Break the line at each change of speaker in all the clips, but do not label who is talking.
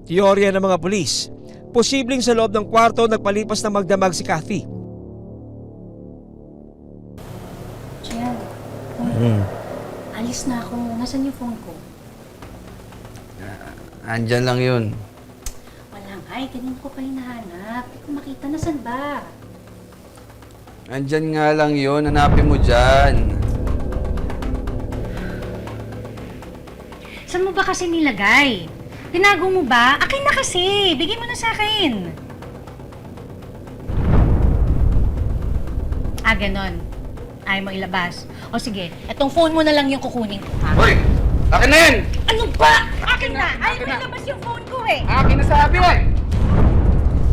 Teorya ng mga pulis, posibleng sa loob ng kwarto nagpalipas na magdamag si Kathy.
Jan, alis na ako. Nasaan yung phone ko?
Andyan lang yun.
Wala nga eh, kanina ko pa hinahanap. Hindi ko makita, nasaan ba?
Andyan nga lang yun. Hanapin mo dyan.
Saan mo ba kasi nilagay? Tinago mo ba? Akin na kasi! Bigay mo na sa akin! Ganon. Ayaw mo ilabas. O sige, etong phone mo na lang yung kukunin ko, ha?
Hoy! Akin na yan!
Ano ba? Akin na! Ayaw mo ilabas yung phone ko eh!
Akin na sabi mo eh!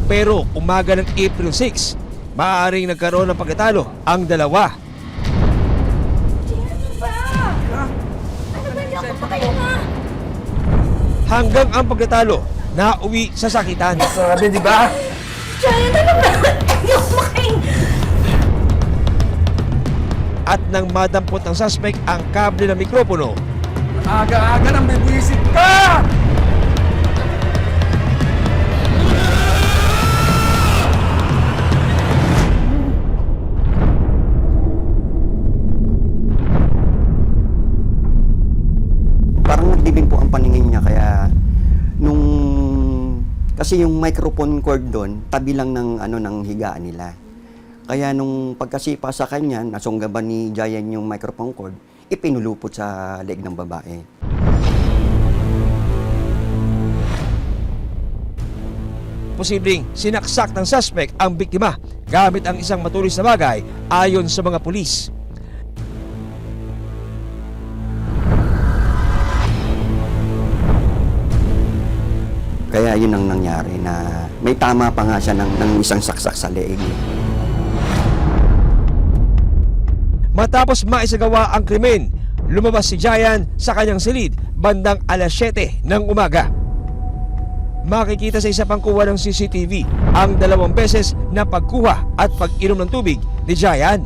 Pero umaga ng April 6, maaaring nagkaroon ng pagkatalo ang dalawa.
Ano ba? Ano ba? Hindi ako makahinga!
Hanggang ang pagkatalo nauwi sa sakitan.
Sabi, di ba?
Giant, ano ba? Hindi ako makahinga!
At nang madampot ng suspect ang kable ng mikropono,
Aga-aga nang bibwisit ka!
Parang nagdilim po ang paningin niya kaya kasi yung microphone cord doon tabi lang ng ng higaan nila. Kaya nung pagkasipa sa kanya, nasunggaban ni Giant yung microphone cord, ipinulupot sa leeg ng babae.
posibleng sinaksak ng suspect ang biktima gamit ang isang matulis na bagay ayon sa mga pulis.
Kaya yun ang nangyari na may tama pa nga siya ng isang saksak sa leeg.
Matapos maisagawa ang krimen, lumabas si Giant sa kanyang silid bandang alas 7 ng umaga. Makikita sa isa pang kuha ng CCTV ang 2 beses na pagkuha at pag-inom ng tubig ni Giant.